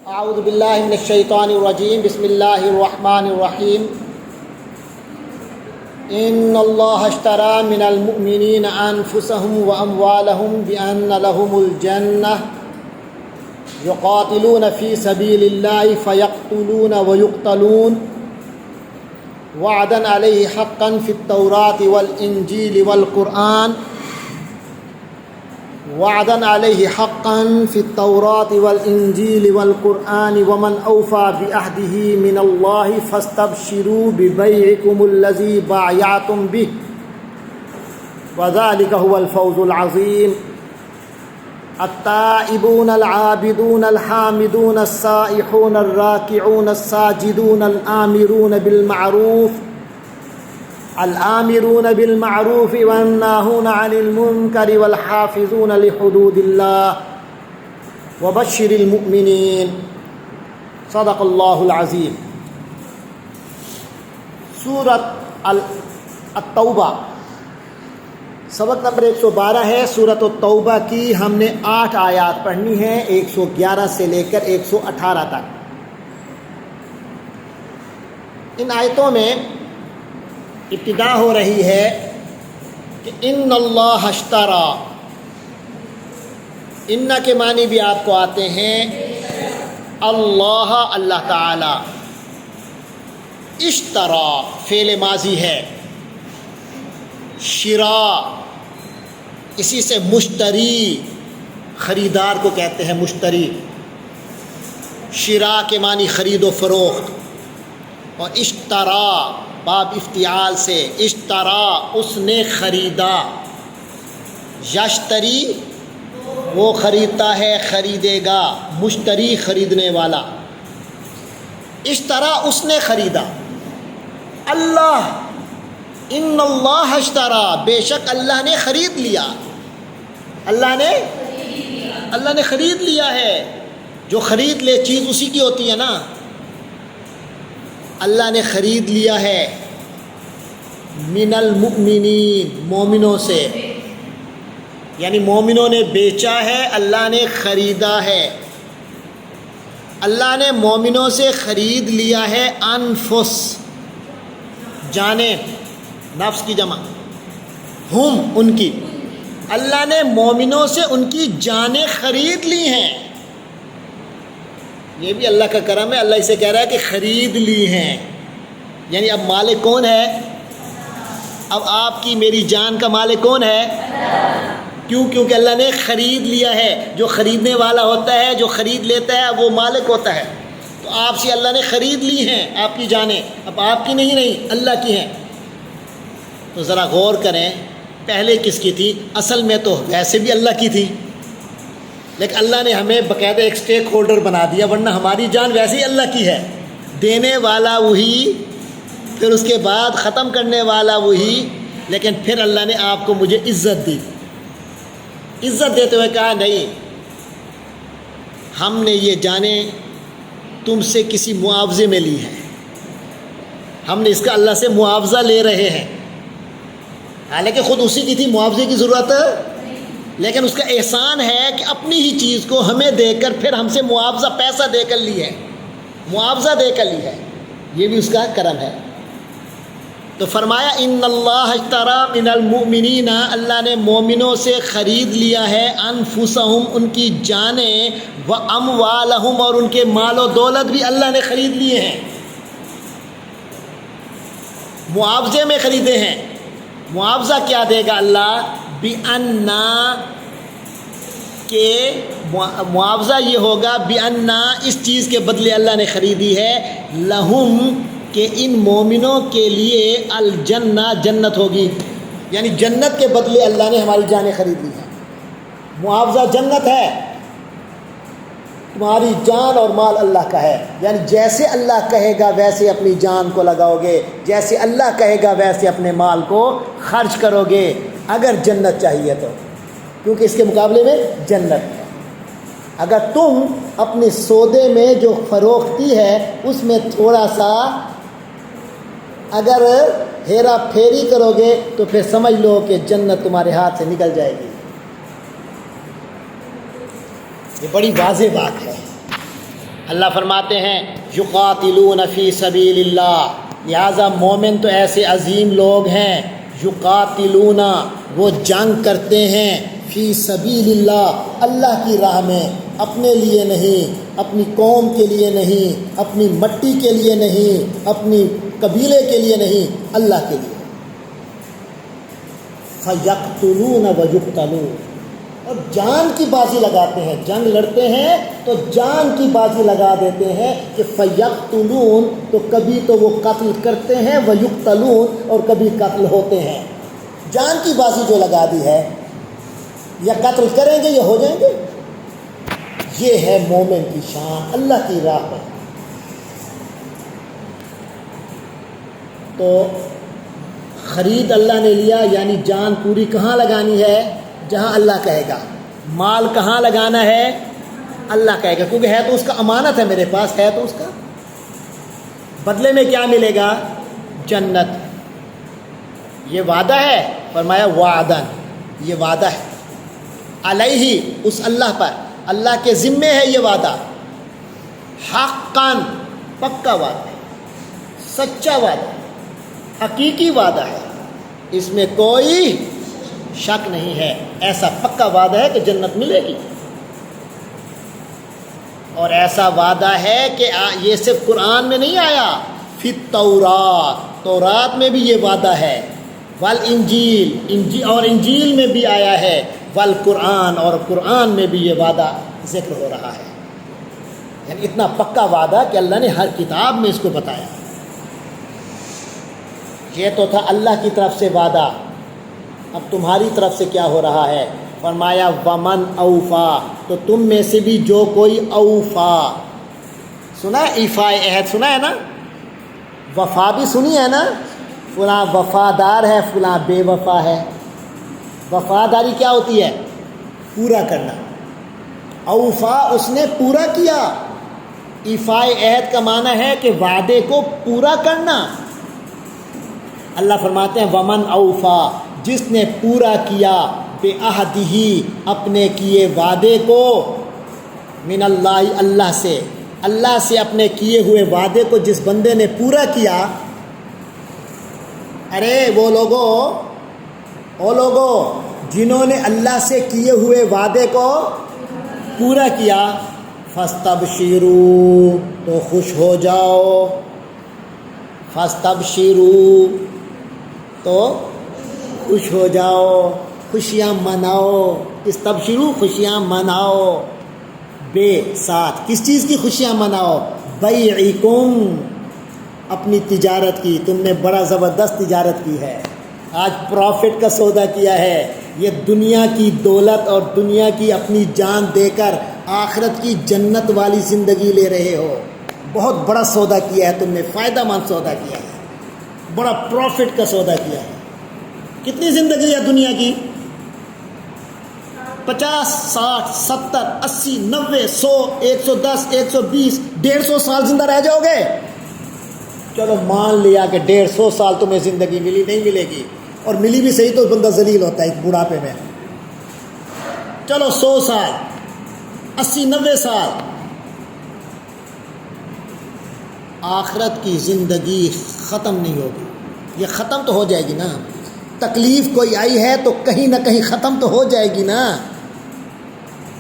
اعوذ باللہ من الشیطان الرجیم بسم اللہ الرحمن الرحیم ان اللہ اشتری من المؤمنین انفسهم واموالهم بان لهم الجنہ یقاتلون فی سبیل اللہ فیقتلون ویقتلون وعدا علیہ حقا فی التوراۃ والانجیل والقرآن وعدا علیہ حقا فی التوراۃ والانجیل والقرآن ومن اوفى بعہدہ من اللہ فاستبشروا ببیعکم الذی بایعتم بہ وذلک هو الفوز العظیم التائبون العابدون الحامدون السائحون الراکعون الساجدون الآمرون بالمعروف والناهون عن المنکر والحافظون لحدود اللہ وبشر المؤمنین صدق اللہ العظیم۔ سورۃ التوبہ سبق نمبر 112 ہے۔ سورۃ التوبہ کی ہم نے 8 آیات پڑھنی ہیں، 111 سے لے کر 118 تک۔ ان آیتوں میں ابتدا ہو رہی ہے کہ ان اللہ اشتری، ان کے معنی بھی آپ کو آتے ہیں اللہ تعالی، اشترا فعل ماضی ہے، شراء اسی سے مشتری خریدار کو کہتے ہیں مشتری، شراء کے معنی خرید و فروخت، اور اشترا باب افتعال سے اشترا اس نے خریدا، یشتری وہ خریدتا ہے خریدے گا، مشتری خریدنے والا، اشترا اس نے خریدا، اللہ ان اللہ اشترا بے شک اللہ نے خرید لیا، اللہ نے خرید لیا ہے۔ جو خرید لے چیز اسی کی ہوتی ہے نا، اللہ نے خرید لیا ہے من المؤمنین مومنوں سے، یعنی مومنوں نے بیچا ہے، اللہ نے خریدا ہے، اللہ نے مومنوں سے خرید لیا ہے انفس جانیں، نفس کی جمع ہم ان کی، اللہ نے مومنوں سے ان کی جانیں خرید لی ہیں۔ یہ بھی اللہ کا کرم ہے، اللہ اسے کہہ رہا ہے کہ خرید لی ہیں، یعنی اب مالک کون ہے؟ اب آپ کی میری جان کا مالک کون ہے؟ کیونکہ اللہ نے خرید لیا ہے۔ جو خریدنے والا ہوتا ہے، جو خرید لیتا ہے، وہ مالک ہوتا ہے۔ تو آپ سے اللہ نے خرید لی ہیں آپ کی جانیں، اب آپ کی نہیں اللہ کی ہیں۔ تو ذرا غور کریں، پہلے کس کی تھی؟ اصل میں تو ویسے بھی اللہ کی تھی، لیکن اللہ نے ہمیں باقاعدہ ایک سٹیک ہولڈر بنا دیا، ورنہ ہماری جان ویسے ہی اللہ کی ہے، دینے والا وہی، پھر اس کے بعد ختم کرنے والا وہی، لیکن پھر اللہ نے آپ کو مجھے عزت دی، عزت دیتے ہوئے کہا نہیں، ہم نے یہ جانیں تم سے کسی معاوضے میں لی ہے، ہم نے اس کا اللہ سے معاوضہ لے رہے ہیں، حالانکہ خود اسی کی تھی، معاوضے کی ضرورت ہے، لیکن اس کا احسان ہے کہ اپنی ہی چیز کو ہمیں دے کر پھر ہم سے معاوضہ پیسہ دے کر لی ہے، معاوضہ دے کر لی ہے، یہ بھی اس کا کرم ہے۔ تو فرمایا ان اللہ اشتری من المؤمنین، اللہ نے مومنوں سے خرید لیا ہے انفسہم ان کی جانیں، واموالہم اور ان کے مال و دولت بھی اللہ نے خرید لیے ہیں، معاوضے میں خریدے ہیں۔ معاوضہ کیا دے گا اللہ؟ بِأَنَّا کہ معاوضہ یہ ہوگا بِأَنَّا اس چیز کے بدلے اللہ نے خریدی ہے، لہم کہ ان مومنوں کے لیے الجنہ جنت ہوگی، یعنی جنت کے بدلے اللہ نے ہماری جانیں خرید لی ہیں۔ معاوضہ جنت ہے، تمہاری جان اور مال اللہ کا ہے، یعنی جیسے اللہ کہے گا ویسے اپنی جان کو لگاؤ گے، جیسے اللہ کہے گا ویسے اپنے مال کو خرچ کرو گے اگر جنت چاہیے تو، کیونکہ اس کے مقابلے میں جنت ہے۔ اگر تم اپنے سودے میں جو فروختی ہے اس میں تھوڑا سا اگر ہیرا پھیری کرو گے تو پھر سمجھ لو کہ جنت تمہارے ہاتھ سے نکل جائے گی۔ یہ بڑی واضح بات ہے۔ اللہ فرماتے ہیں یقاتلون فی سبیل اللہ، لہٰذا مومن تو ایسے عظیم لوگ ہیں، یقاتلون وہ جنگ کرتے ہیں، فی سبیل اللہ اللہ کی راہ میں، اپنے لیے نہیں، اپنی قوم کے لیے نہیں، اپنی مٹی کے لیے نہیں، اپنی قبیلے کے لیے نہیں، اللہ کے لیے۔ فَيَقْتُلُونَ وَيُقْتَلُونَ، اور جان کی بازی لگاتے ہیں، جنگ لڑتے ہیں تو جان کی بازی لگا دیتے ہیں کہ فَيَقْتُلُونَ، تو کبھی تو وہ قتل کرتے ہیں، وَيُقْتَلُونَ، اور کبھی قتل ہوتے ہیں۔ جان کی بازی جو لگا دی ہے، یا قتل کریں گے یا ہو جائیں گے، یہ ہے مومن کی شان اللہ کی راہ میں۔ تو خرید اللہ نے لیا، یعنی جان پوری کہاں لگانی ہے؟ جہاں اللہ کہے گا۔ مال کہاں لگانا ہے؟ اللہ کہے گا، کیونکہ ہے تو اس کا امانت ہے، میرے پاس ہے تو اس کا۔ بدلے میں کیا ملے گا؟ جنت۔ یہ وعدہ ہے، فرمایا وعدن، یہ وعدہ ہے، علیہ، اس اللہ پر، اللہ کے ذمے ہے یہ وعدہ، حقاً، پکا وعدہ ہے، سچا وعدہ ہے، حقیقی وعدہ ہے، اس میں کوئی شک نہیں ہے، ایسا پکا وعدہ ہے کہ جنت ملے گی۔ اور ایسا وعدہ ہے کہ یہ صرف قرآن میں نہیں آیا، فی التورات، تورات میں بھی یہ وعدہ ہے، والانجیل، اور انجیل میں بھی آیا ہے، والقرآن، اور قرآن میں بھی یہ وعدہ ذکر ہو رہا ہے۔ یعنی اتنا پکا وعدہ کہ اللہ نے ہر کتاب میں اس کو بتایا۔ یہ تو تھا اللہ کی طرف سے وعدہ، اب تمہاری طرف سے کیا ہو رہا ہے؟ فرمایا ومن اوفا، تو تم میں سے بھی جو کوئی اوفا، سنا ہے ایفا عہد، سنا ہے نا، وفا بھی سنی ہے نا، فلاں وفادار ہے، فلاں بے وفا ہے۔ وفاداری کیا ہوتی ہے؟ پورا کرنا۔ اوفا، اس نے پورا کیا۔ ایفا عہد کا معنی ہے کہ وعدے کو پورا کرنا۔ اللہ فرماتے ہیں ومن اوفا، جس نے پورا کیا، بعہدہ، اپنے کیے وعدے کو، من اللہ، اللہ سے، اللہ سے اپنے کیے ہوئے وعدے کو جس بندے نے پورا کیا، ارے وہ لوگوں جنہوں نے اللہ سے کیے ہوئے وعدے کو پورا کیا، فاستبشروا، تو خوش ہو جاؤ، فاستبشروا، تو خوش ہو جاؤ، خوشیاں مناؤ، استبشروا، خوشیاں مناؤ، بے، ساتھ، کس چیز کی خوشیاں مناؤ؟ بیعکم، اپنی تجارت کی، تم نے بڑا زبردست تجارت کی ہے، آج پروفٹ کا سودا کیا ہے، یہ دنیا کی دولت اور دنیا کی اپنی جان دے کر آخرت کی جنت والی زندگی لے رہے ہو، بہت بڑا سودا کیا ہے تم نے، فائدہ مند سودا کیا ہے، بڑا پروفٹ کا سودا کیا ہے۔ کتنی زندگی ہے دنیا کی؟ 50، 60، 70، 80، 90، 100، 110، 120، 150 سال زندہ رہ جاؤ گے؟ چلو مان لیا کہ 150 سال تمہیں زندگی ملی، نہیں ملے گی، اور ملی بھی صحیح تو بندہ ذلیل ہوتا ہے ایک بڑھاپے میں۔ چلو 100 سال، 80، 90 سال، آخرت کی زندگی ختم نہیں ہوگی، یہ ختم تو ہو جائے گی نا، تکلیف کوئی آئی ہے تو کہیں نہ کہیں ختم تو ہو جائے گی نا،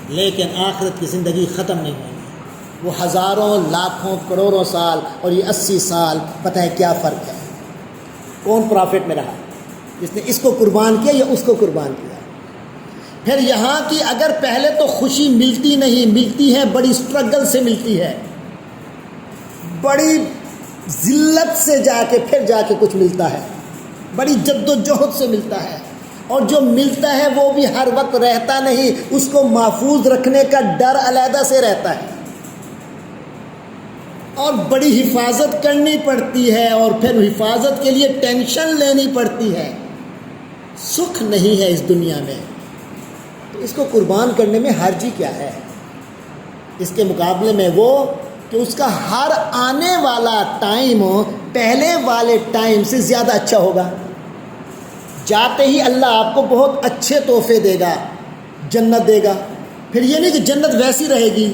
لیکن آخرت کی زندگی ختم نہیں ہوگی، وہ ہزاروں، لاکھوں، کروڑوں سال، اور یہ 80 سال، پتہ ہے کیا فرق ہے؟ کون پرافٹ میں رہا، جس نے اس کو قربان کیا یا اس کو قربان کیا؟ پھر یہاں کی اگر پہلے تو خوشی ملتی نہیں، ملتی ہے بڑی اسٹرگل سے ملتی ہے، بڑی ذلت سے جا کے پھر جا کے کچھ ملتا ہے، بڑی جد و جہد سے ملتا ہے، اور جو ملتا ہے وہ بھی ہر وقت رہتا نہیں، اس کو محفوظ رکھنے کا ڈر علیحدہ سے رہتا ہے، اور بڑی حفاظت کرنی پڑتی ہے، اور پھر حفاظت کے لیے ٹینشن لینی پڑتی ہے، سکھ نہیں ہے اس دنیا میں، تو اس کو قربان کرنے میں حرج کیا ہے؟ اس کے مقابلے میں وہ کہ اس کا ہر آنے والا ٹائم پہلے والے ٹائم سے زیادہ اچھا ہوگا، جاتے ہی اللہ آپ کو بہت اچھے تحفے دے گا، جنت دے گا، پھر یہ نہیں کہ جنت ویسی رہے گی،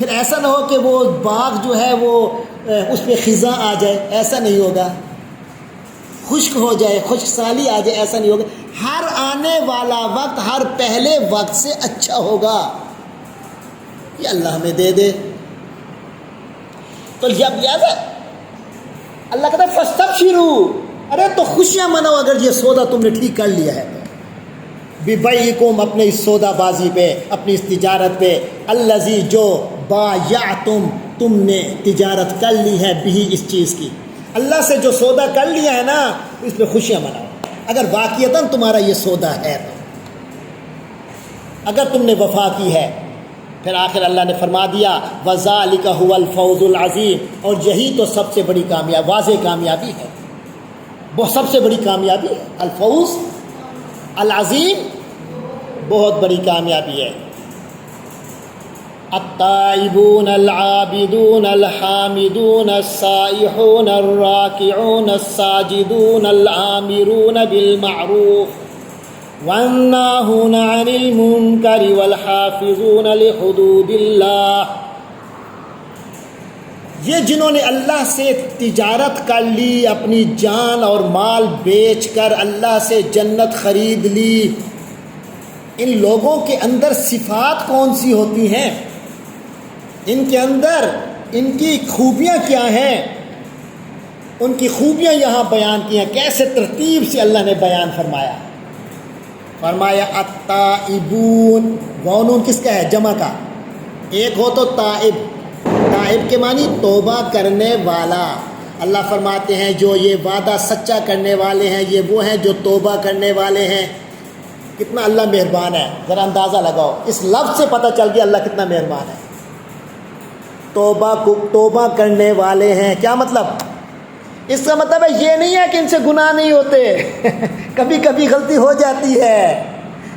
پھر ایسا نہ ہو کہ وہ باغ جو ہے وہ اس پہ خزاں آ جائے، ایسا نہیں ہوگا، خشک ہو جائے، خشک سالی آ جائے، ایسا نہیں ہوگا۔ ہر آنے والا وقت ہر پہلے وقت سے اچھا ہوگا، یہ اللہ ہمیں دے دے۔ تو جب یاد ہے اللہ کہتا ہے فاستبشروا، ارے تو خوشیاں مناؤ اگر یہ سودا تم نے ٹھیک کر لیا ہے تو، ببیعکم، اپنے اس سودا بازی پہ، اپنی اس تجارت پہ، الذی، جو بایعتم، تم نے تجارت کر لی ہے، بھی، اس چیز کی، اللہ سے جو سودا کر لیا ہے نا، اس پہ خوشیاں مناؤ اگر واقعتاً تمہارا یہ سودا ہے تو، اگر تم نے وفا کی ہے۔ پھر آخر اللہ نے فرما دیا وَذَلِكَ هُوَ الْفَوْزُ الْعَظِيمُ، اور یہی تو سب سے بڑی کامیابی، واضح کامیابی ہے، وہ سب سے بڑی کامیابی ہے، الفوز العظیم، بہت بڑی کامیابی ہے۔ التائبون العابدون الحامدون السائحون الراکعون الساجدون الآمرون بالمعروف والناہون عن المنکر والحافظون لحدود اللہ، یہ جنہوں نے اللہ سے تجارت کر لی، اپنی جان اور مال بیچ کر اللہ سے جنت خرید لی، ان لوگوں کے اندر صفات کون سی ہوتی ہیں، ان کے اندر ان کی خوبیاں کیا ہیں، ان کی خوبیاں یہاں بیان کی ہیں، کیسے ترتیب سے اللہ نے بیان فرمایا۔ فرمایا التائبون، غونون کس کا ہے؟ جمع کا، ایک ہو تو تائب، تائب کے معنی توبہ کرنے والا۔ اللہ فرماتے ہیں جو یہ وعدہ سچا کرنے والے ہیں، یہ وہ ہیں جو توبہ کرنے والے ہیں۔ کتنا اللہ مہربان ہے، ذرا اندازہ لگاؤ، اس لفظ سے پتہ چل گیا اللہ کتنا مہربان ہے۔ توبہ کرنے والے ہیں، کیا مطلب؟ اس کا مطلب ہے یہ نہیں ہے کہ ان سے گناہ نہیں ہوتے کبھی کبھی غلطی ہو جاتی ہے،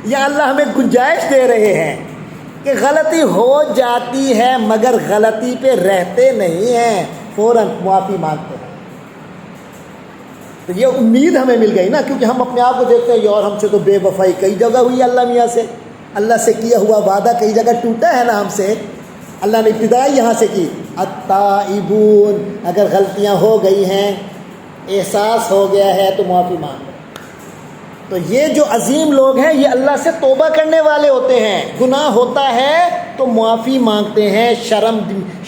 یا اللہ ہمیں گنجائش دے رہے ہیں کہ غلطی ہو جاتی ہے مگر غلطی پہ رہتے نہیں ہیں، فوراً معافی مانگتے ہیں۔ تو یہ امید ہمیں مل گئی نا، کیونکہ ہم اپنے آپ کو دیکھتے ہیں یار ہم سے تو بے وفائی کئی جگہ ہوئی ہے، اللہ میاں سے، اللہ سے کیا ہوا وعدہ کئی جگہ ٹوٹا ہے نا ہم سے۔ اللہ نے ابتدا یہاں سے کی التائبون، اگر غلطیاں ہو گئی ہیں، احساس ہو گیا ہے تو معافی مانگو۔ تو یہ جو عظیم لوگ ہیں یہ اللہ سے توبہ کرنے والے ہوتے ہیں، گناہ ہوتا ہے تو معافی مانگتے ہیں،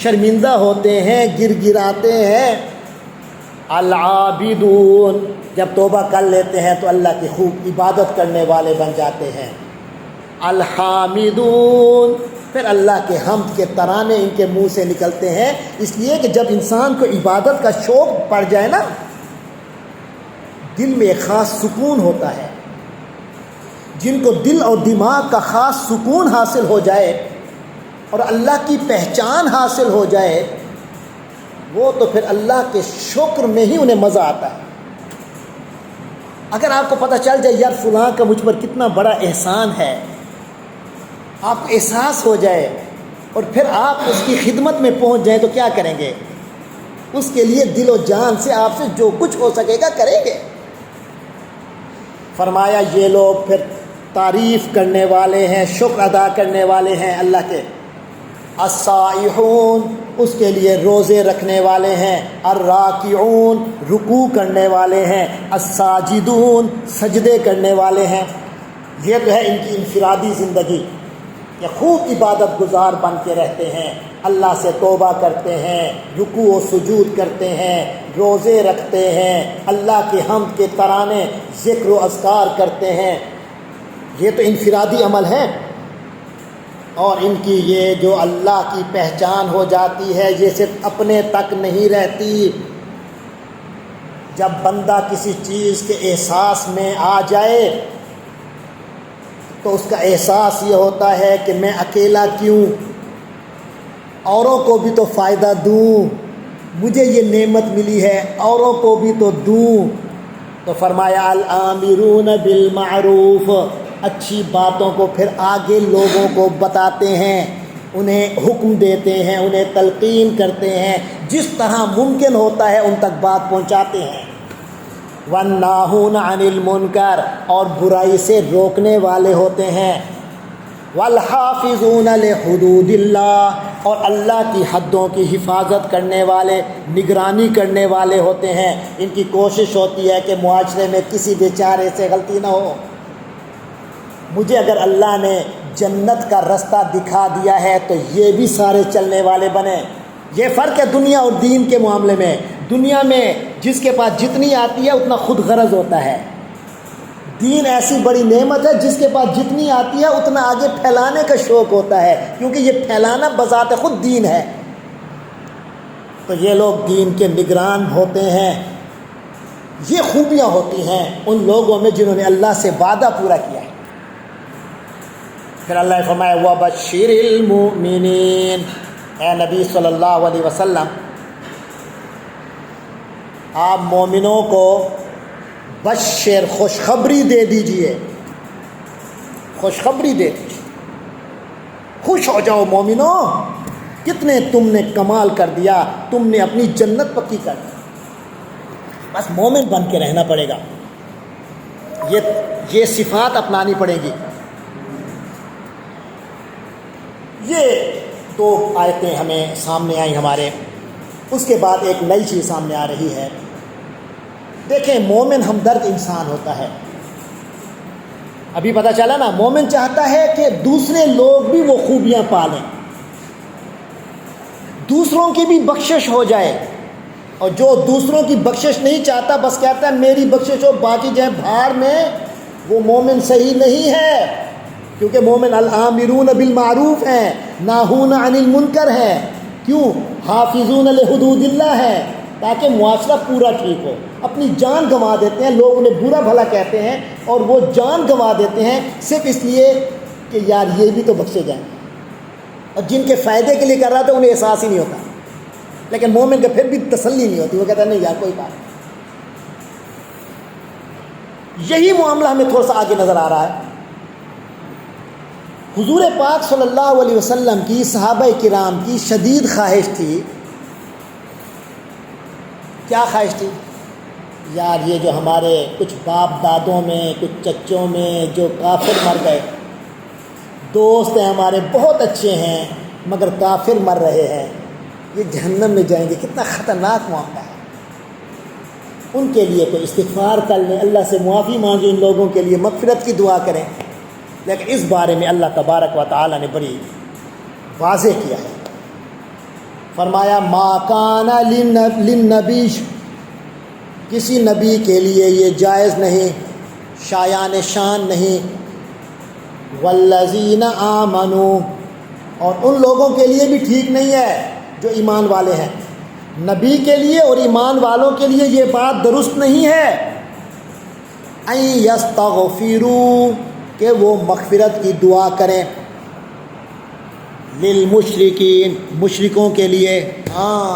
شرمندہ ہوتے ہیں، گر گراتے ہیں۔ العابدون، جب توبہ کر لیتے ہیں تو اللہ کی خوب عبادت کرنے والے بن جاتے ہیں۔ الحامدون، پھر اللہ کے حمد کے ترانے ان کے منہ سے نکلتے ہیں، اس لیے کہ جب انسان کو عبادت کا شوق پڑ جائے نا، دل میں ایک خاص سکون ہوتا ہے۔ جن کو دل اور دماغ کا خاص سکون حاصل ہو جائے اور اللہ کی پہچان حاصل ہو جائے، وہ تو پھر اللہ کے شکر میں ہی انہیں مزہ آتا ہے۔ اگر آپ کو پتہ چل جائے یار فلاں کا مجھ پر کتنا بڑا احسان ہے، آپ کو احساس ہو جائے اور پھر آپ اس کی خدمت میں پہنچ جائیں تو کیا کریں گے؟ اس کے لیے دل و جان سے آپ سے جو کچھ ہو سکے گا کریں گے۔ فرمایا یہ لوگ پھر تعریف کرنے والے ہیں، شکر ادا کرنے والے ہیں اللہ کے۔ السائحون، اس کے لیے روزے رکھنے والے ہیں۔ الراکعون، رکوع کرنے والے ہیں۔ الساجدون، سجدے کرنے والے ہیں۔ یہ تو ہے ان کی انفرادی زندگی، یہ خوب عبادت گزار بن کے رہتے ہیں، اللہ سے توبہ کرتے ہیں، رکوع و سجود کرتے ہیں، روزے رکھتے ہیں، اللہ کے حمد کے ترانے ذکر و اذکار کرتے ہیں۔ یہ تو انفرادی عمل ہے۔ اور ان کی یہ جو اللہ کی پہچان ہو جاتی ہے یہ صرف اپنے تک نہیں رہتی۔ جب بندہ کسی چیز کے احساس میں آ جائے تو اس کا احساس یہ ہوتا ہے کہ میں اکیلا کیوں، اوروں کو بھی تو فائدہ دوں، مجھے یہ نعمت ملی ہے اوروں کو بھی تو دوں۔ تو فرمایا الآمرون بالمعروف، اچھی باتوں کو پھر آگے لوگوں کو بتاتے ہیں، انہیں حکم دیتے ہیں، انہیں تلقین کرتے ہیں، جس طرح ممکن ہوتا ہے ان تک بات پہنچاتے ہیں۔ وَالنَّاهُونَ عَنِ الْمُنْكَرِ، اور برائی سے روکنے والے ہوتے ہیں۔ والحافظون لحدود اللہ، اور اللہ کی حدوں کی حفاظت کرنے والے، نگرانی کرنے والے ہوتے ہیں۔ ان کی کوشش ہوتی ہے کہ معاشرے میں کسی بیچارے سے غلطی نہ ہو۔ مجھے اگر اللہ نے جنت کا رستہ دکھا دیا ہے تو یہ بھی سارے چلنے والے بنے۔ یہ فرق ہے دنیا اور دین کے معاملے میں۔ دنیا میں جس کے پاس جتنی آتی ہے اتنا خود غرض ہوتا ہے۔ دین ایسی بڑی نعمت ہے جس کے پاس جتنی آتی ہے اتنا آگے پھیلانے کا شوق ہوتا ہے، کیونکہ یہ پھیلانا بذات خود دین ہے۔ تو یہ لوگ دین کے نگران ہوتے ہیں۔ یہ خوبیاں ہوتی ہیں ان لوگوں میں جنہوں نے اللہ سے وعدہ پورا کیا ہے۔ پھر اللہ نے فرمایا وَبَشِّرِ الْمُؤْمِنِينَ، اے نبی صلی اللہ علیہ وسلم آپ مومنوں کو بشر، خوشخبری دے دیجئے، خوشخبری دے دیجئے، خوش ہو جاؤ مومنوں، کتنے تم نے کمال کر دیا، تم نے اپنی جنت پکی کر دی۔ بس مومن بن کے رہنا پڑے گا، یہ صفات اپنانی پڑے گی۔ یہ دو آیتیں ہمیں سامنے آئیں ہمارے، اس کے بعد ایک نئی چیز سامنے آ رہی ہے۔ دیکھیں مومن ہمدرد انسان ہوتا ہے۔ ابھی پتہ چلا نا، مومن چاہتا ہے کہ دوسرے لوگ بھی وہ خوبیاں پالیں، دوسروں کی بھی بخشش ہو جائے، اور جو دوسروں کی بخشش نہیں چاہتا، بس کہتا ہے میری بخشش ہو باقی جائیں بھاڑ میں، وہ مومن صحیح نہیں ہے۔ کیونکہ مومن الآمرون بالمعروف ہیں، ناہون عن المنکر ہیں۔ کیوں؟ حافظون لحدود اللہ ہے، تاکہ معاشرہ پورا ٹھیک ہو۔ اپنی جان گنوا دیتے ہیں، لوگ انہیں برا بھلا کہتے ہیں اور وہ جان گنوا دیتے ہیں صرف اس لیے کہ یار یہ بھی تو بخشے جائیں، اور جن کے فائدے کے لیے کر رہا تھا انہیں احساس ہی نہیں ہوتا۔ لیکن مومن کا پھر بھی تسلی نہیں ہوتی، وہ کہتا ہے نہیں یار کوئی بات نہیں۔ یہی معاملہ ہمیں تھوڑا سا آگے نظر آ رہا ہے۔ حضور پاک صلی اللہ علیہ وسلم کی صحابہ کرام کی شدید خواہش تھی۔ کیا خواہش تھی؟ یار یہ جو ہمارے کچھ باپ دادوں میں، کچھ چچوں میں جو کافر مر گئے، دوست ہیں ہمارے بہت اچھے ہیں مگر کافر مر رہے ہیں، یہ جہنم میں جائیں گے، کتنا خطرناک معاملہ ہے۔ ان کے لیے کوئی استغفار کر لیں، اللہ سے معافی مانگیں، ان لوگوں کے لیے مغفرت کی دعا کریں۔ لیکن اس بارے میں اللہ تبارک و تعالی نے بڑی واضح کیا ہے، فرمایا ما کان للنبی، کسی نبی کے لیے یہ جائز نہیں، شایان شان نہیں، والذین آمنوا، اور ان لوگوں کے لیے بھی ٹھیک نہیں ہے جو ایمان والے ہیں۔ نبی کے لیے اور ایمان والوں کے لیے یہ بات درست نہیں ہے ان یستغفروا، کہ وہ مغفرت کی دعا کریں، للمشرکین، مشرکوں کے لیے۔ ہاں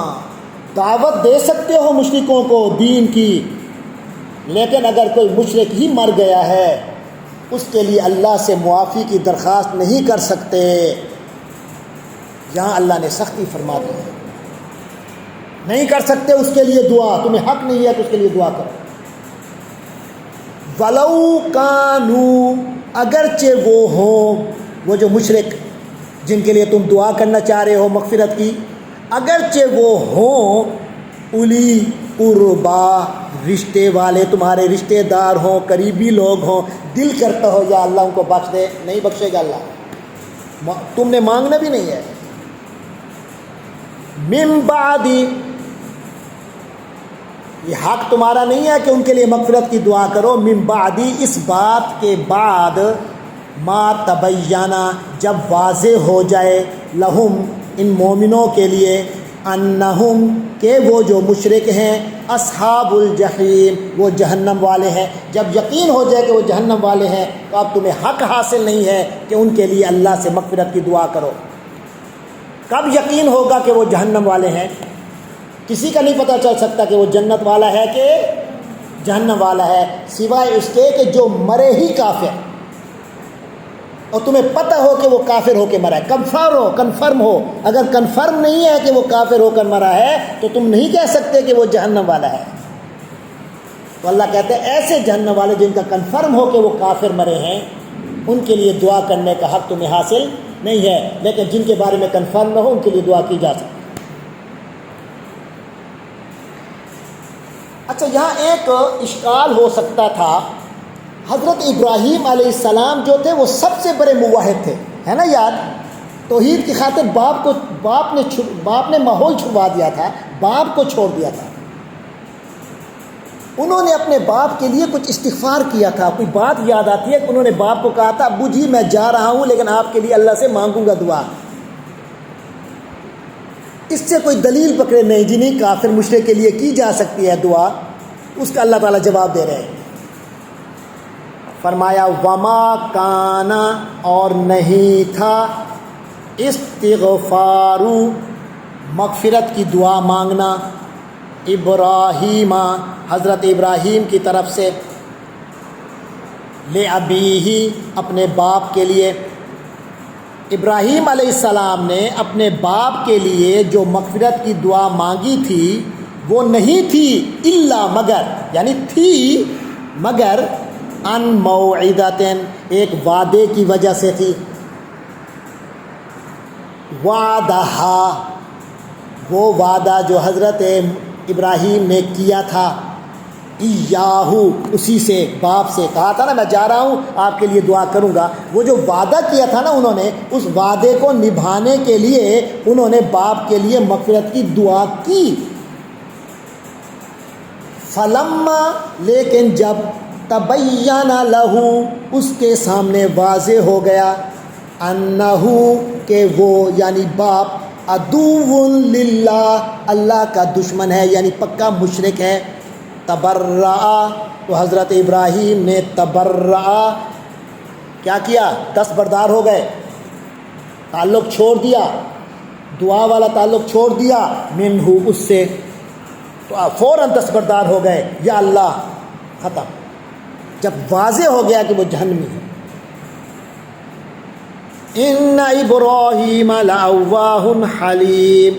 دعوت دے سکتے ہو مشرکوں کو دین کی، لیکن اگر کوئی مشرک ہی مر گیا ہے اس کے لیے اللہ سے معافی کی درخواست نہیں کر سکتے۔ یہاں اللہ نے سختی فرما دی ہے، نہیں کر سکتے اس کے لیے دعا، تمہیں حق نہیں ہے کہ اس کے لیے دعا کرو۔ ولو کانوا، اگرچہ وہ ہوں، وہ جو مشرک جن کے لیے تم دعا کرنا چاہ رہے ہو مغفرت کی، اگرچہ وہ ہوں اولی قربا، رشتے والے، تمہارے رشتے دار ہوں، قریبی لوگ ہوں، دل کرتا ہو یا اللہ ان کو بخش دے، نہیں بخشے گا اللہ، تم نے مانگنا بھی نہیں ہے۔ من بعد، یہ حق تمہارا نہیں ہے کہ ان کے لیے مغفرت کی دعا کرو، من بعد، اس بات کے بعد، ما تبینہ، جب واضح ہو جائے، لہم، ان مومنوں کے لیے، انہم، کہ وہ جو مشرک ہیں، اصحاب الجحیم، وہ جہنم والے ہیں۔ جب یقین ہو جائے کہ وہ جہنم والے ہیں تو اب تمہیں حق حاصل نہیں ہے کہ ان کے لیے اللہ سے مغفرت کی دعا کرو۔ کب یقین ہوگا کہ وہ جہنم والے ہیں؟ کسی کا نہیں پتہ چل سکتا کہ وہ جنت والا ہے کہ جہنم والا ہے، سوائے اس کے کہ جو مرے ہی کافر، اور تمہیں پتہ ہو کہ وہ کافر ہو کے مرا ہے، کنفرم ہو۔ اگر کنفرم نہیں ہے کہ وہ کافر ہو کر مرا ہے تو تم نہیں کہہ سکتے کہ وہ جہنم والا ہے۔ تو اللہ کہتے ہیں ایسے جہنم والے جن کا کنفرم ہو کہ وہ کافر مرے ہیں، ان کے لیے دعا کرنے کا حق تمہیں حاصل نہیں ہے، لیکن جن کے بارے میں کنفرم نہ ہو ان کے لیے دعا کی جا سکتی ہے۔ اچھا، یہاں ایک اشکال ہو سکتا تھا، حضرت ابراہیم علیہ السلام جو تھے وہ سب سے بڑے موحد تھے، ہے نا یاد؟ توحید کی خاطر باپ نے ماحول چھڑوا دیا تھا، باپ کو چھوڑ دیا تھا۔ انہوں نے اپنے باپ کے لیے کچھ استغفار کیا تھا، کوئی بات یاد آتی ہے کہ انہوں نے باپ کو کہا تھا ابو جی میں جا رہا ہوں لیکن آپ کے لیے اللہ سے مانگوں گا دعا۔ اس سے کوئی دلیل پکڑے نہیں جی نہیں کافر مشرک کے لیے کی جا سکتی ہے دعا، اس کا اللہ تعالیٰ جواب دے رہے ہیں۔ فرمایا وما کانا، اور نہیں تھا، استغفارو، مغفرت کی دعا مانگنا، ابراہیم، حضرت ابراہیم کی طرف سے، لِأَبِيهِ، اپنے باپ کے لیے۔ ابراہیم علیہ السلام نے اپنے باپ کے لیے جو مغفرت کی دعا مانگی تھی وہ نہیں تھی الا مگر، یعنی تھی مگر، ان موعدتن، ایک وعدے کی وجہ سے تھی، وعدہا، وہ وعدہ جو حضرت ابراہیم نے کیا تھا، ایاہو، اسی سے باپ سے کہا تھا نا میں جا رہا ہوں آپ کے لیے دعا کروں گا، وہ جو وعدہ کیا تھا نا انہوں نے، اس وعدے کو نبھانے کے لیے انہوں نے باپ کے لیے مغفرت کی دعا کی۔ فلما، لیکن جب، تبین لہو، اس کے سامنے واضح ہو گیا، انہو، کہ وہ یعنی باپ، عدو للہ، اللہ کا دشمن ہے یعنی پکا مشرک ہے، تبرأ، تو حضرت ابراہیم نے تبرأ کیا کیا؟ دستبردار ہو گئے، تعلق چھوڑ دیا، دعا والا تعلق چھوڑ دیا، منہ، اس سے، تو فوراً دستبردار ہو گئے، یا اللہ، ختم، جب واضح ہو گیا کہ وہ جہنمی ہے۔ ان ابراہیم لأواہ حلیم،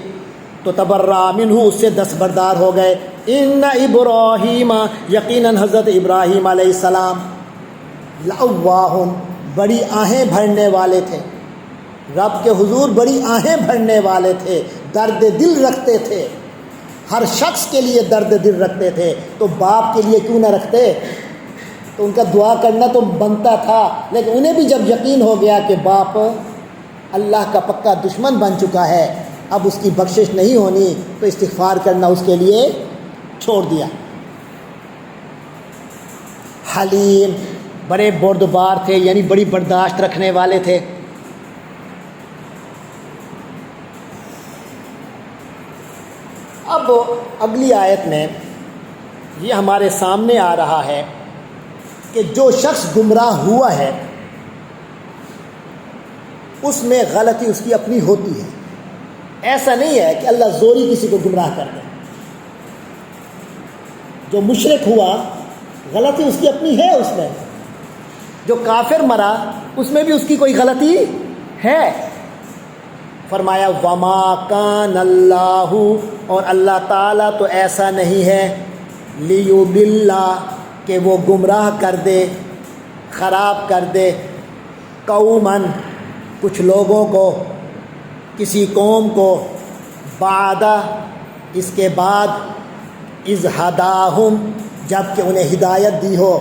تو تبرأ منہ، اس سے دستبردار ہو گئے۔ ان ابراہیم، یقیناً حضرت ابراہیم علیہ السلام، لأواہ، بڑی آہیں بھرنے والے تھے، رب کے حضور بڑی آہیں بھرنے والے تھے، درد دل رکھتے تھے، ہر شخص کے لیے درد دل رکھتے تھے، تو باپ کے لیے کیوں نہ رکھتے؟ تو ان کا دعا کرنا تو بنتا تھا، لیکن انہیں بھی جب یقین ہو گیا کہ باپ اللہ کا پکا دشمن بن چکا ہے، اب اس کی بخشش نہیں ہونی، تو استغفار کرنا اس کے لیے چھوڑ دیا۔ حلیم، بڑے بردبار تھے، یعنی بڑی برداشت رکھنے والے تھے۔ اب اگلی آیت میں یہ ہمارے سامنے آ رہا ہے کہ جو شخص گمراہ ہوا ہے اس میں غلطی اس کی اپنی ہوتی ہے، ایسا نہیں ہے کہ اللہ زوری کسی کو گمراہ کر دے۔ جو مشرک ہوا غلطی اس کی اپنی ہے، اس میں جو کافر مرا اس میں بھی اس کی کوئی غلطی ہے۔ فرمایا وما کان اللہ، اور اللہ تعالیٰ تو ایسا نہیں ہے، لیضل، کہ وہ گمراہ کر دے، خراب کر دے، قوماً، کچھ لوگوں کو، کسی قوم کو، بعد، اس کے بعد، اذ ہداہم، جب کہ انہیں ہدایت دی ہو،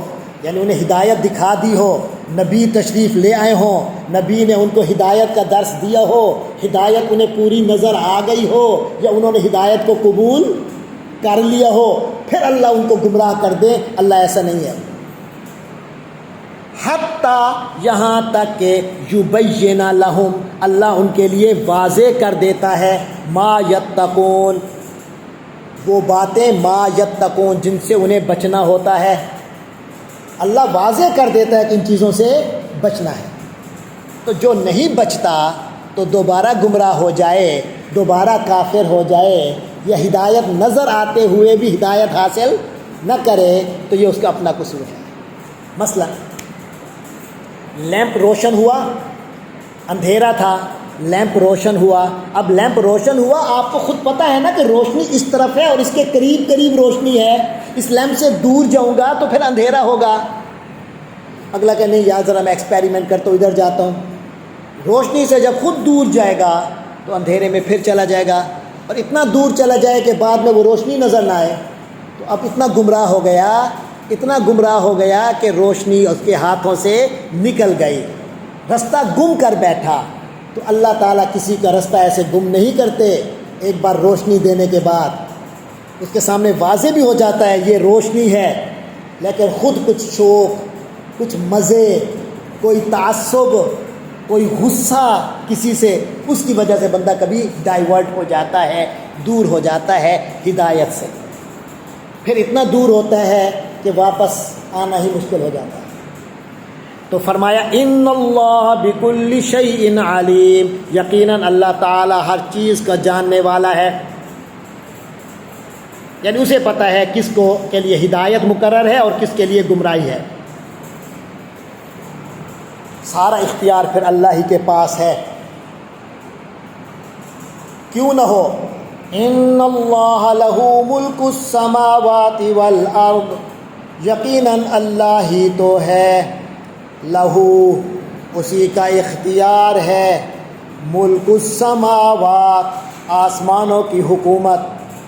یعنی انہیں ہدایت دکھا دی ہو، نبی تشریف لے آئے ہوں، نبی نے ان کو ہدایت کا درس دیا ہو، ہدایت انہیں پوری نظر آ گئی ہو، یا انہوں نے ہدایت کو قبول کر لیا ہو، پھر اللہ ان کو گمراہ کر دے، اللہ ایسا نہیں ہے۔ حتیٰ، یہاں تک کہ یبین لہم، اللہ ان کے لیے واضح کر دیتا ہے، ما یتقون، وہ باتیں، ما یتقون، جن سے انہیں بچنا ہوتا ہے، اللہ واضح کر دیتا ہے کہ ان چیزوں سے بچنا ہے۔ تو جو نہیں بچتا تو دوبارہ گمراہ ہو جائے، دوبارہ کافر ہو جائے، یا ہدایت نظر آتے ہوئے بھی ہدایت حاصل نہ کرے، تو یہ اس کا اپنا قصور ہے۔ مثلا لیمپ روشن ہوا، اندھیرا تھا، لیمپ روشن ہوا، اب لیمپ روشن ہوا، آپ کو خود پتہ ہے نا کہ روشنی اس طرف ہے اور اس کے قریب قریب روشنی ہے، اس لیمپ سے دور جاؤں گا تو پھر اندھیرا ہوگا، اگلا کہ نہیں یار ذرا میں ایکسپیریمنٹ کرتا ہوں، ادھر جاتا ہوں. روشنی سے جب خود دور جائے گا تو اندھیرے میں پھر چلا جائے گا، اور اتنا دور چلا جائے کہ بعد میں وہ روشنی نظر نہ آئے. تو اب اتنا گمراہ ہو گیا، اتنا گمراہ ہو گیا کہ روشنی اس کے ہاتھوں سے نکل گئی، رستہ گم کر بیٹھا. تو اللہ تعالیٰ کسی کا رستہ ایسے گم نہیں کرتے. ایک بار روشنی دینے کے بعد اس کے سامنے واضح بھی ہو جاتا ہے یہ روشنی ہے، لیکن خود کچھ شوق، کچھ مزے، کوئی تعصب، کوئی غصہ کسی سے، اس کی وجہ سے بندہ کبھی ڈائیورٹ ہو جاتا ہے، دور ہو جاتا ہے ہدایت سے. پھر اتنا دور ہوتا ہے کہ واپس آنا ہی مشکل ہو جاتا ہے. تو فرمایا ان اللہ بکل شیء علیم، یقیناً اللہ تعالی ہر چیز کا جاننے والا ہے. یعنی اسے پتہ ہے کس کو کے لیے ہدایت مقرر ہے اور کس کے لیے گمراہی ہے. سارا اختیار پھر اللہ ہی کے پاس ہے. کیوں نہ ہو؟ ان اللہ لہ ملک السماوات والارض، یقیناً اللہ ہی تو ہے، لہو اسی کا اختیار ہے، ملک السماوات آسمانوں کی حکومت،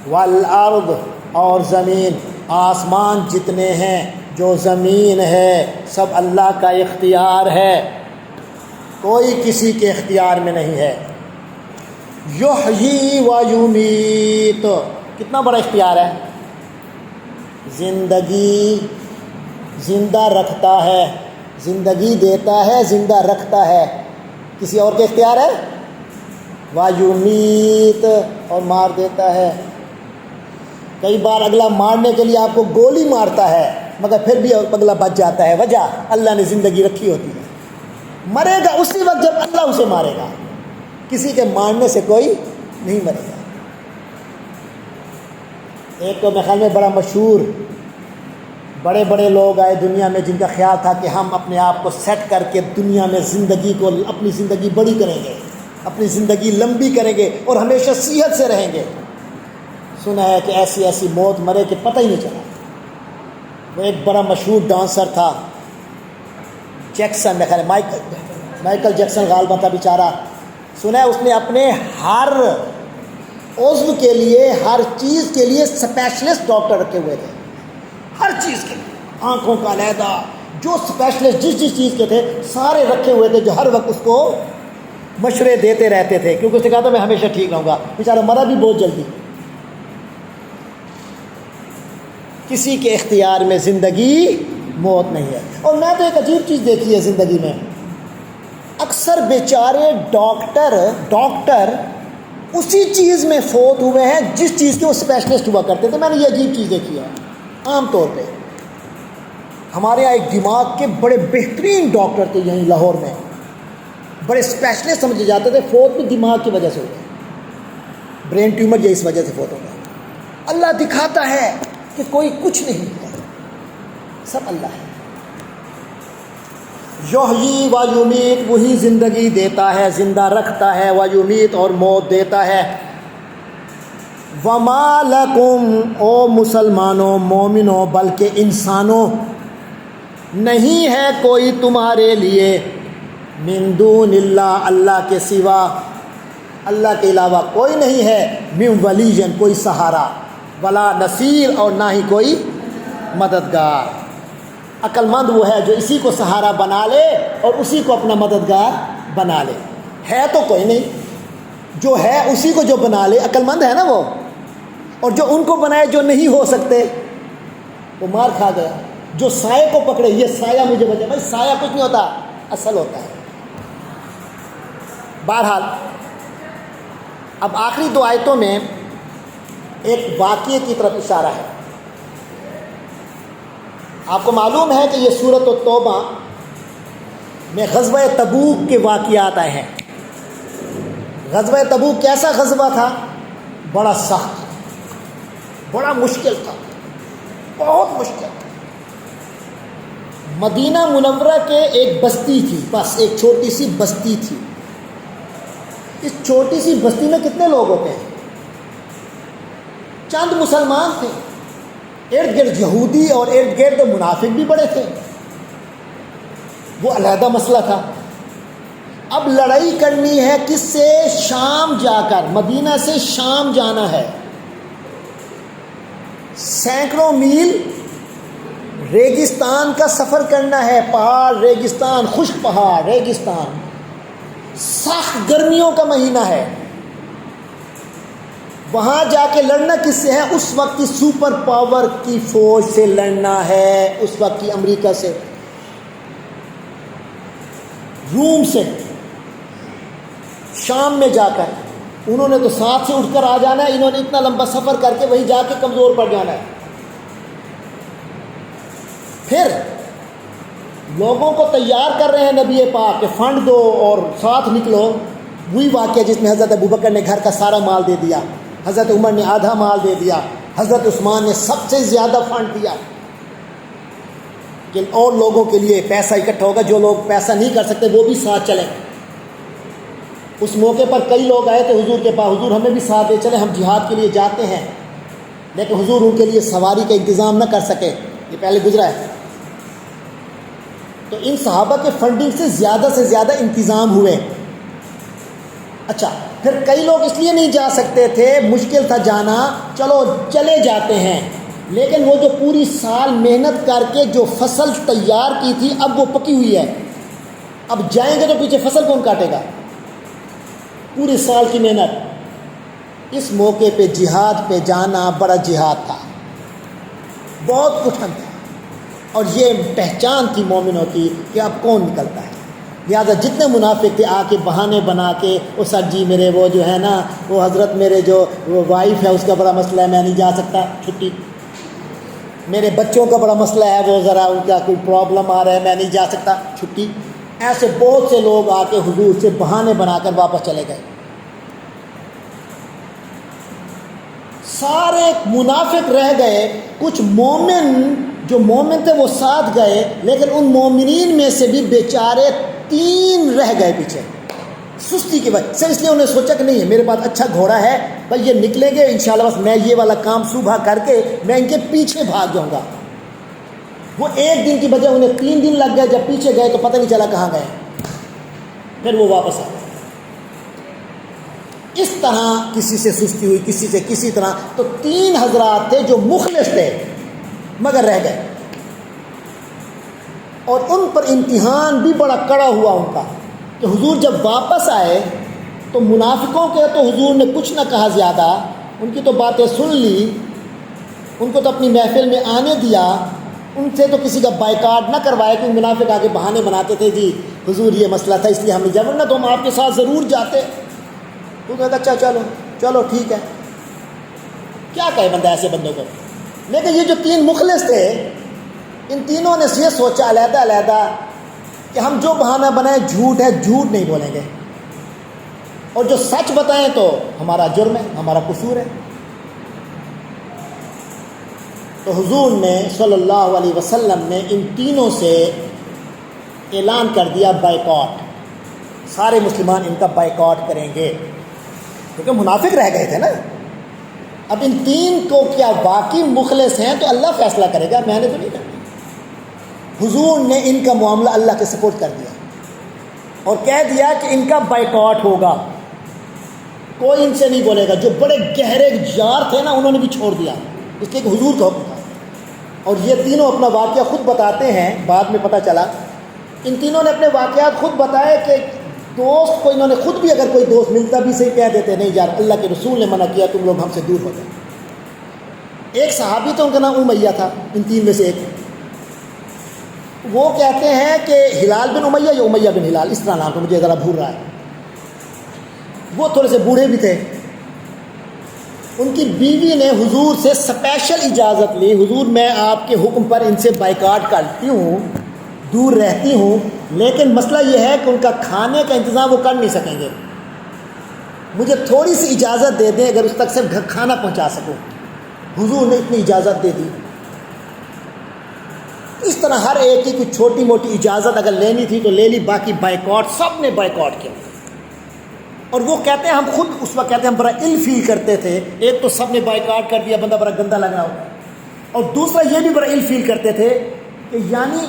والارض اور زمین، آسمان جتنے ہیں، جو زمین ہے، سب اللہ کا اختیار ہے، کوئی کسی کے اختیار میں نہیں ہے. یحیی و یمیت، کتنا بڑا اختیار ہے. زندگی، زندہ رکھتا ہے، زندگی دیتا ہے، زندہ رکھتا ہے، کسی اور کے اختیار ہے. و یمیت، اور مار دیتا ہے. کئی بار اگلا مارنے کے لیے آپ کو گولی مارتا ہے مگر پھر بھی اگلا بچ جاتا ہے. وجہ اللہ نے زندگی رکھی ہوتی ہے. مرے گا اسی وقت جب اللہ اسے مارے گا، کسی کے مارنے سے کوئی نہیں مرے گا. ایک تو میرے خیال میں بڑا مشہور، بڑے بڑے لوگ آئے دنیا میں جن کا خیال تھا کہ ہم اپنے آپ کو سیٹ کر کے دنیا میں زندگی کو، اپنی زندگی بڑی کریں گے، اپنی زندگی لمبی کریں گے اور ہمیشہ صحت سے رہیں گے. سنا ہے کہ ایسی ایسی موت مرے کہ پتہ ہی نہیں چلا. وہ ایک بڑا مشہور ڈانسر تھا، جیکسن، میرے خیال ہے مائیکل جیکسن غالبا تھا بیچارہ. سنا ہے اس نے اپنے ہر عضو کے لیے، ہر چیز کے لیے اسپیشلسٹ ڈاکٹر رکھے ہوئے تھے. ہر چیز کے لیے، آنکھوں کا علیحدہ، جو اسپیشلسٹ جس چیز کے تھے سارے رکھے ہوئے تھے، جو ہر وقت اس کو مشورے دیتے رہتے تھے، کیونکہ اس نے کہا تھا میں ہمیشہ ٹھیک رہوں گا. بیچارہ مرا بھی بہت جلدی. کسی کے اختیار میں زندگی موت نہیں ہے. اور میں تو ایک عجیب چیز دیکھی ہے زندگی میں، اکثر بیچارے ڈاکٹر اسی چیز میں فوت ہوئے ہیں جس چیز کے وہ اسپیشلسٹ ہوا کرتے تھے. میں نے یہ عجیب چیز دیکھی ہے. عام طور پہ ہمارے یہاں ایک دماغ کے بڑے بہترین ڈاکٹر تھے یہیں لاہور میں، بڑے اسپیشلسٹ سمجھے جاتے تھے، فوت بھی دماغ کی وجہ سے ہوتے، برین ٹیومر یہ اس وجہ سے فوت ہوتا ہے. اللہ دکھاتا ہے کہ کوئی کچھ نہیں ہے، سب اللہ ہے. یحیی و یمیت، وہی زندگی دیتا ہے، زندہ رکھتا ہے، و یمیت اور موت دیتا ہے. وما لکم، او مسلمانوں، مومنوں، بلکہ انسانوں، نہیں ہے کوئی تمہارے لیے، من دون اللہ، اللہ کے سوا، اللہ کے علاوہ کوئی نہیں ہے، من ولی، کوئی سہارا، ولا نصیر، اور نہ ہی کوئی مددگار. عقل مند وہ ہے جو اسی کو سہارا بنا لے اور اسی کو اپنا مددگار بنا لے. ہے تو کوئی نہیں، جو ہے اسی کو جو بنا لے، عقل مند ہے نا وہ. اور جو ان کو بنائے جو نہیں ہو سکتے وہ مار کھا گیا. جو سائے کو پکڑے، یہ سایہ مجھے بچے، بھائی سایہ کچھ نہیں ہوتا، اصل ہوتا ہے. بہرحال اب آخری دو آیتوں میں ایک واقعے کی طرف اشارہ ہے. آپ کو معلوم ہے کہ یہ سورۃ التوبہ میں غزوہ تبوک کے واقعات آئے ہیں. غزوہ تبوک کیسا غزوہ تھا؟ بڑا سخت، بڑا مشکل تھا، بہت مشکل. مدینہ منورہ کے ایک بستی تھی، بس ایک چھوٹی سی بستی تھی. اس چھوٹی سی بستی میں کتنے لوگ ہوتے ہیں؟ چند مسلمان تھے، ارد گرد یہودی اور ارد گرد منافق بھی بڑے تھے. وہ علیحدہ مسئلہ تھا. اب لڑائی کرنی ہے کس سے؟ شام جا کر، مدینہ سے شام جانا ہے، سینکڑوں میل ریگستان کا سفر کرنا ہے، پہاڑ ریگستان، خشک پہاڑ ریگستان، سخت گرمیوں کا مہینہ ہے. وہاں جا کے لڑنا کس سے ہے؟ اس وقت کی سپر پاور کی فوج سے لڑنا ہے، اس وقت کی امریکہ سے، روم سے. شام میں جا کر انہوں نے تو ساتھ سے اٹھ کر آ جانا ہے، انہوں نے اتنا لمبا سفر کر کے وہیں جا کے کمزور پڑ جانا ہے. پھر لوگوں کو تیار کر رہے ہیں نبی پاک کہ فنڈ دو اور ساتھ نکلو. وہی واقعہ جس میں حضرت ابوبکر نے گھر کا سارا مال دے دیا، حضرت عمر نے آدھا مال دے دیا، حضرت عثمان نے سب سے زیادہ فنڈ دیا کہ اور لوگوں کے لیے پیسہ اکٹھا ہوگا، جو لوگ پیسہ نہیں کر سکتے وہ بھی ساتھ چلیں. اس موقع پر کئی لوگ آئے تھے حضور کے پاس، حضور ہمیں بھی ساتھ دے چلیں، ہم جہاد کے لیے جاتے ہیں. لیکن حضور ان کے لیے سواری کا انتظام نہ کر سکے، یہ پہلے گزرا ہے. تو ان صحابہ کے فنڈنگ سے زیادہ انتظام ہوئے. اچھا، پھر کئی لوگ اس لیے نہیں جا سکتے تھے، مشکل تھا جانا، چلو چلے جاتے ہیں. لیکن وہ جو پوری سال محنت کر کے جو فصل تیار کی تھی اب وہ پکی ہوئی ہے، اب جائیں گے تو پیچھے فصل کون کاٹے گا؟ پوری سال کی محنت. اس موقع پہ جہاد پہ جانا بڑا جہاد تھا، بہت کٹھن تھا، اور یہ پہچان تھی مومنوں کی کہ اب کون نکلتا ہے. لہٰذا جتنے منافق تھے آ کے بہانے بنا کے، وہ سر جی میرے وہ جو ہے نا وہ حضرت میرے جو وہ وائف ہے اس کا بڑا مسئلہ ہے میں نہیں جا سکتا چھٹی، میرے بچوں کا بڑا مسئلہ ہے وہ ذرا ان کا کوئی پرابلم آ رہا ہے میں نہیں جا سکتا چھٹی. ایسے بہت سے لوگ آ کے حضور سے بہانے بنا کر واپس چلے گئے. سارے منافق رہ گئے، کچھ مومن جو مومن تھے وہ ساتھ گئے، لیکن ان مومنین میں سے بھی بیچارے 3 رہ گئے پیچھے سستی کی وجہ سے. اس لیے انہوں نے سوچا کہ نہیں ہے میرے پاس اچھا گھوڑا ہے بھائی، یہ نکلیں گے انشاءاللہ، بس میں یہ والا کام صبح کر کے میں ان کے پیچھے بھاگ جاؤں گا. وہ 1 دن کی بجائے انہیں 3 دن لگ گئے، جب پیچھے گئے تو پتہ نہیں چلا کہاں گئے، پھر وہ واپس آئے. اس طرح کسی سے سستی ہوئی، کسی سے کسی طرح. تو 3 حضرات تھے جو مخلص تھے مگر رہ گئے، اور ان پر امتحان بھی بڑا کڑا ہوا ان کا کہ حضور جب واپس آئے تو منافقوں کے تو حضور نے کچھ نہ کہا زیادہ، ان کی تو باتیں سن لی، ان کو تو اپنی محفل میں آنے دیا، ان سے تو کسی کا بائیکاٹ نہ کروائے. کہ منافق آگے بہانے بناتے تھے جی حضور یہ مسئلہ تھا اس لیے ہم نے جا، ورنہ تو ہم آپ کے ساتھ ضرور جاتے. تو کہتا اچھا چلو ٹھیک ہے، کیا کہے بندہ ایسے بندوں کو. لیکن یہ جو 3 مخلص تھے، ان تینوں نے یہ سوچا علیحدہ کہ ہم جو بہانہ بنائیں جھوٹ ہے، جھوٹ نہیں بولیں گے، اور جو سچ بتائیں تو ہمارا جرم ہے، ہمارا قصور ہے. تو حضور نے صلی اللہ علیہ وسلم نے ان تینوں سے اعلان کر دیا بائیکاٹ، سارے مسلمان ان کا بائیکاٹ کریں گے، کیونکہ منافق رہ گئے تھے نا. اب ان 3 کو کیا واقعی مخلص ہیں تو اللہ فیصلہ کرے گا، میں نے تو نہیں کرنا. حضور نے ان کا معاملہ اللہ کے سپورٹ کر دیا اور کہہ دیا کہ ان کا بائیکاٹ ہوگا، کوئی ان سے نہیں بولے گا. جو بڑے گہرے جار تھے نا انہوں نے بھی چھوڑ دیا، اس لیے کہ حضور کا حکم تھا. اور یہ تینوں اپنا واقعہ خود بتاتے ہیں، بعد میں پتہ چلا ان تینوں نے اپنے واقعات خود بتائے کہ دوست کو انہوں نے خود بھی، اگر کوئی دوست ملتا بھی صحیح کہہ دیتے نہیں یار اللہ کے رسول نے منع کیا تم لوگ ہم سے دور ہو جائیں. ایک صحابی تھا ان کا نام امیہ تھا، ان 3 میں سے ایک. وہ کہتے ہیں کہ ہلال بن امیہ یا امیہ بن ہلال، اس طرح نام تو مجھے ذرا بھول رہا ہے. وہ تھوڑے سے بوڑھے بھی تھے. ان کی بیوی نے حضور سے اسپیشل اجازت لی، حضور میں آپ کے حکم پر ان سے بائیکاٹ کرتی ہوں، دور رہتی ہوں، لیکن مسئلہ یہ ہے کہ ان کا کھانے کا انتظام وہ کر نہیں سکیں گے، مجھے تھوڑی سی اجازت دے دیں اگر اس تک صرف گھر کھانا پہنچا سکوں. حضور نے اتنی اجازت دے دی. اس طرح ہر ایک کی کچھ چھوٹی موٹی اجازت اگر لینی تھی تو لے لی، باقی بائیکاٹ سب نے بائیکاٹ کیا. اور وہ کہتے ہیں ہم خود اس وقت کہتے ہیں ہم بڑا ill فیل کرتے تھے. ایک تو سب نے بائیکاٹ کر دیا، بندہ بڑا گندہ لگ رہا ہو، اور دوسرا یہ بھی بڑا ill فیل کرتے تھے کہ یعنی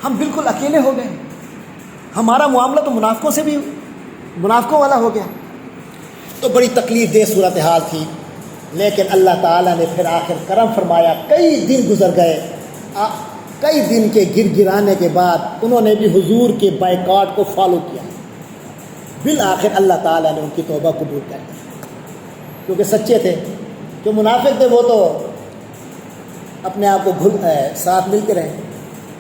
ہم بالکل اکیلے ہو گئے، ہمارا معاملہ تو منافقوں سے بھی منافقوں والا ہو گیا۔ تو بڑی تکلیف دہ صورتحال تھی، لیکن اللہ تعالیٰ نے پھر آخر کرم فرمایا، کئی دن گزر گئے، کئی دن کے گر گرانے کے بعد انہوں نے بھی حضور کے بائیکاٹ کو فالو کیا، بالآخر اللہ تعالیٰ نے ان کی توبہ قبول کر لی، کیونکہ سچے تھے۔ جو منافق تھے وہ تو اپنے آپ کو ساتھ مل کے رہے۔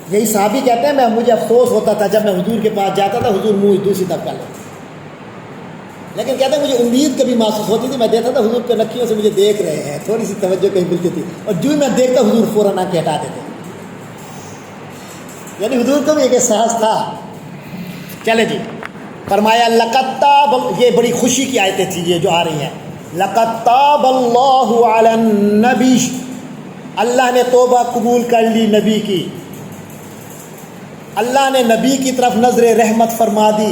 یہی صحابی کہتے ہیں مجھے افسوس ہوتا تھا جب میں حضور کے پاس جاتا تھا، حضور منہ دوسری طرف کر لیتے، لیکن کہتے ہیں مجھے امید کبھی محسوس ہوتی تھی، میں دیکھتا تھا حضور کے نکھیوں سے مجھے دیکھ رہے ہیں، تھوڑی سی توجہ کہیں ملتی تھی، اور جو میں دیکھتا حضور فوراً آ کے ہٹا دیتے، یعنی حضور کو بھی ایک احساس تھا۔ چلے جی، فرمایا لقد تاب، یہ بڑی خوشی کی آیتیں تھیں یہ جو آ رہی ہیں، لقد تاب اللہ علی النبی، اللہ نے توبہ قبول کر لی نبی کی، اللہ نے نبی کی طرف نظر رحمت فرما دی،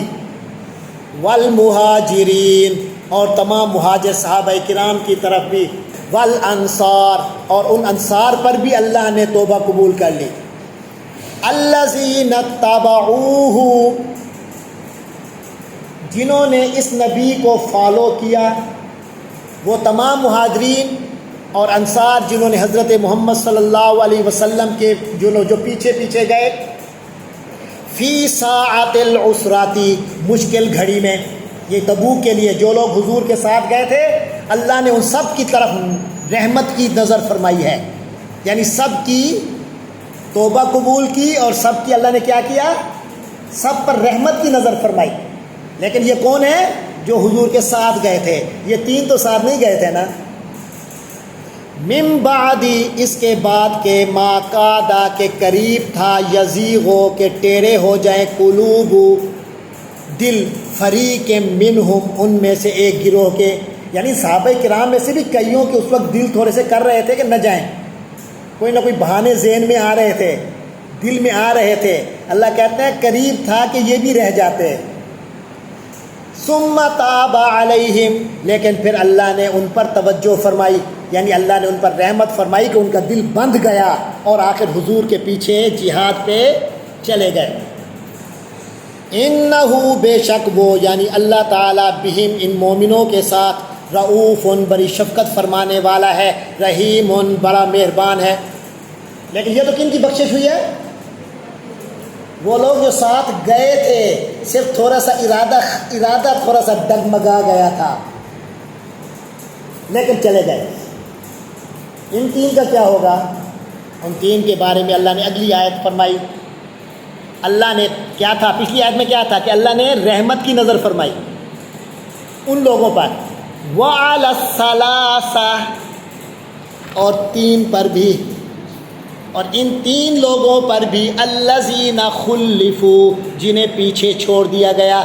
والمہاجرین، اور تمام مہاجر صحابہ کرام کی طرف بھی، والانصار، اور ان انصار پر بھی اللہ نے توبہ قبول کر لی، الذین اتبعوہ، جنہوں نے اس نبی کو فالو کیا، وہ تمام مہاجرین اور انصار جنہوں نے حضرت محمد صلی اللہ علیہ وسلم کے جو پیچھے پیچھے گئے، فی ساعت العسراتی، مشکل گھڑی میں، یہ تبوک کے لیے جو لوگ حضور کے ساتھ گئے تھے، اللہ نے ان سب کی طرف رحمت کی نظر فرمائی ہے، یعنی سب کی توبہ قبول کی، اور سب کی اللہ نے کیا کیا، سب پر رحمت کی نظر فرمائی۔ لیکن یہ کون ہے؟ جو حضور کے ساتھ گئے تھے، یہ تین تو ساتھ نہیں گئے تھے نا۔ من بعدی، اس کے بعد کے، ما قادا، کے قریب تھا، یزیغو، کے ٹیڑے ہو جائیں، قلوب، دل، فریق منہم، ان میں سے ایک گروہ کے، یعنی صحابہ کرام میں سے بھی کئیوں کے اس وقت دل تھوڑے سے کر رہے تھے کہ نہ جائیں، کوئی نہ کوئی بہانے ذہن میں آ رہے تھے، دل میں آ رہے تھے، اللہ کہتے ہیں قریب تھا کہ یہ بھی رہ جاتے۔ ثم تاب علیہم، لیکن پھر اللہ نے ان پر توجہ فرمائی، یعنی اللہ نے ان پر رحمت فرمائی کہ ان کا دل بندھ گیا، اور آخر حضور کے پیچھے جہاد پہ چلے گئے۔ انہو، بے شک وہ، یعنی اللہ تعالیٰ، بہم، ان مومنوں کے ساتھ، رؤوف، بڑی شفقت فرمانے والا ہے، رحیم، بڑا مہربان ہے۔ لیکن یہ تو کن کی بخشش ہوئی ہے؟ وہ لوگ جو ساتھ گئے تھے، صرف تھوڑا سا ارادہ تھوڑا سا ڈگمگا گیا تھا، لیکن چلے گئے۔ ان تین کا کیا ہوگا؟ ان تین کے بارے میں اللہ نے اگلی آیت فرمائی۔ اللہ نے کیا تھا پچھلی آیت میں، کیا تھا کہ اللہ نے رحمت کی نظر فرمائی ان لوگوں پر، وَعَلَى الثَّلَاثَةِ، اور تین پر بھی، اور ان تین لوگوں پر بھی، الذین خلفوا، جنہیں پیچھے چھوڑ دیا گیا۔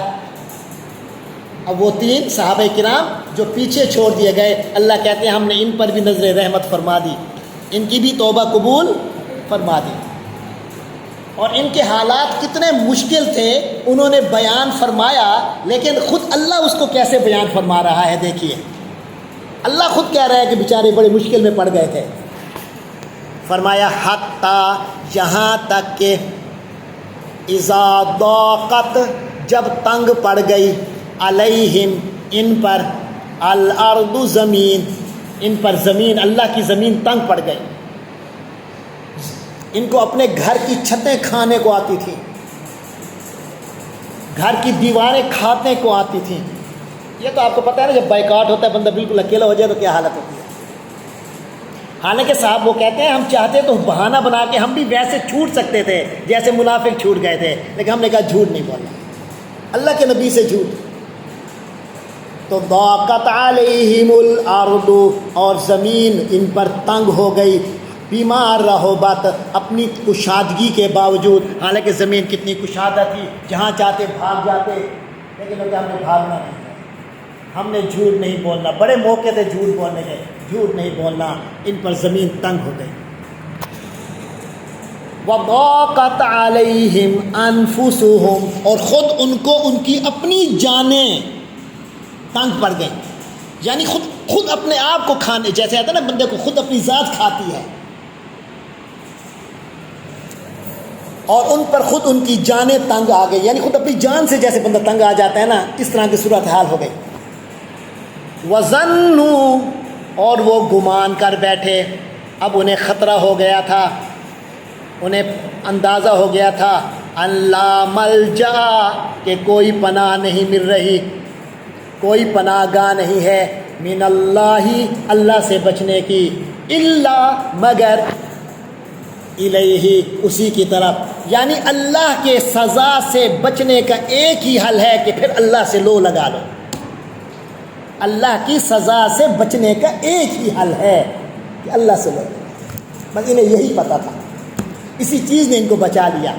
اب وہ تین صحابہ کرام جو پیچھے چھوڑ دیے گئے، اللہ کہتے ہیں ہم نے ان پر بھی نظر رحمت فرما دی، ان کی بھی توبہ قبول فرما دی، اور ان کے حالات کتنے مشکل تھے انہوں نے بیان فرمایا، لیکن خود اللہ اس کو کیسے بیان فرما رہا ہے، دیکھیے اللہ خود کہہ رہا ہے کہ بیچارے بڑے مشکل میں پڑ گئے تھے۔ فرمایا حتیٰ، یہاں تک کہ، اذا ضاقت، جب تنگ پڑ گئی، علیہم، ان پر، الارض، زمین، ان پر زمین، اللہ کی زمین تنگ پڑ گئی، ان کو اپنے گھر کی چھتیں کھانے کو آتی تھیں، گھر کی دیواریں کھانے کو آتی تھیں۔ یہ تو آپ کو پتہ ہے نا، جب بائیکاٹ ہوتا ہے بندہ بالکل اکیلا ہو جائے تو کیا حالت ہوتی ہے۔ حالانکہ صاحب وہ کہتے ہیں ہم چاہتے تو بہانہ بنا کے ہم بھی ویسے چھوٹ سکتے تھے جیسے منافق چھوٹ گئے تھے، لیکن ہم نے کہا جھوٹ نہیں بولنا، اللہ کے نبی سے جھوٹ۔ تو ضاقت علیہم الارض، اور زمین ان پر تنگ ہو گئی، بما رحبت، اپنی کشادگی کے باوجود، حالانکہ زمین کتنی کشادہ تھی، جہاں چاہتے بھاگ جاتے، لیکن ہم نے بھاگنا نہیں، ہم نے جھوٹ نہیں بولنا، بڑے موقع تھے جھوٹ بولنے کے، جھوٹ نہیں بولنا، ان پر زمین تنگ ہو گئی۔ وَضَاقَتْ عَلَيْهِمْ أَنفُسُهُمْ، اور خود ان کو ان کی اپنی جانیں تنگ پڑ گئیں، یعنی خود اپنے آپ کو کھانے، جیسے آتا ہے نا بندے کو خود اپنی ذات کھاتی ہے، اور ان پر خود ان کی جانیں تنگ آ گئی، یعنی خود اپنی جان سے جیسے بندہ تنگ آ جاتا ہے نا، اس طرح کی صورتحال ہو گئی۔ وَظَنُّوا، اور وہ گمان کر بیٹھے، اب انہیں خطرہ ہو گیا تھا، انہیں اندازہ ہو گیا تھا اللہ ملجا، کہ کوئی پناہ نہیں مل رہی، کوئی پناہ گاہ نہیں ہے، من اللہ، اللہ سے بچنے کی، الا، مگر، الیہ، اسی کی طرف، یعنی اللہ کے سزا سے بچنے کا ایک ہی حل ہے کہ پھر اللہ سے لو لگا لو۔ اللہ کی سزا سے بچنے کا ایک ہی حل ہے کہ اللہ سے لو لگا لو، بس انہیں یہی پتہ تھا، اسی چیز نے ان کو بچا لیا۔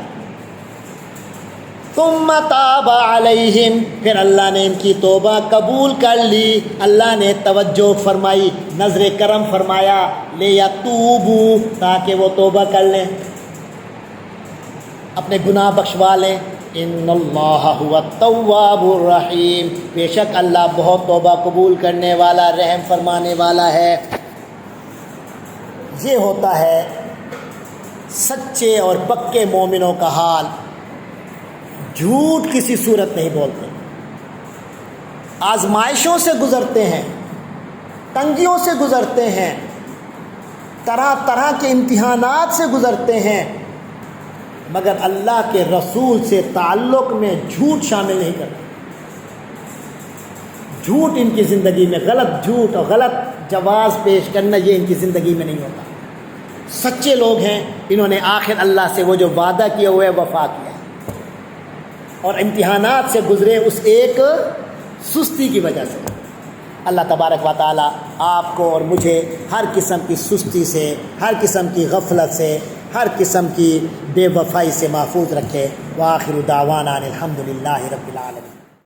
ثم تاب علیہم، پھر اللہ نے ان کی توبہ قبول کر لی، اللہ نے توجہ فرمائی، نظر کرم فرمایا، لیتوبوا، تاکہ وہ توبہ کر لیں، اپنے گناہ بخشوا لیں۔ ان اللہ هو التواب الرحیم، بے شک اللہ بہت توبہ قبول کرنے والا، رحم فرمانے والا ہے۔ یہ ہوتا ہے سچے اور پکے مومنوں کا حال، جھوٹ کسی صورت نہیں بولتے، آزمائشوں سے گزرتے ہیں، تنگیوں سے گزرتے ہیں، طرح طرح کے امتحانات سے گزرتے ہیں، مگر اللہ کے رسول سے تعلق میں جھوٹ شامل نہیں کرتے۔ جھوٹ ان کی زندگی میں، غلط جھوٹ اور غلط جواز پیش کرنا، یہ ان کی زندگی میں نہیں ہوتا۔ سچے لوگ ہیں، انہوں نے آخر اللہ سے وہ جو وعدہ کیا ہوا ہے وفا کیا، اور امتحانات سے گزرے اس ایک سستی کی وجہ سے۔ اللہ تبارک و تعالی آپ کو اور مجھے ہر قسم کی سستی سے، ہر قسم کی غفلت سے، ہر قسم کی بے وفائی سے محفوظ رکھے۔ وآخر دعوانا الحمد للہ رب العالمین۔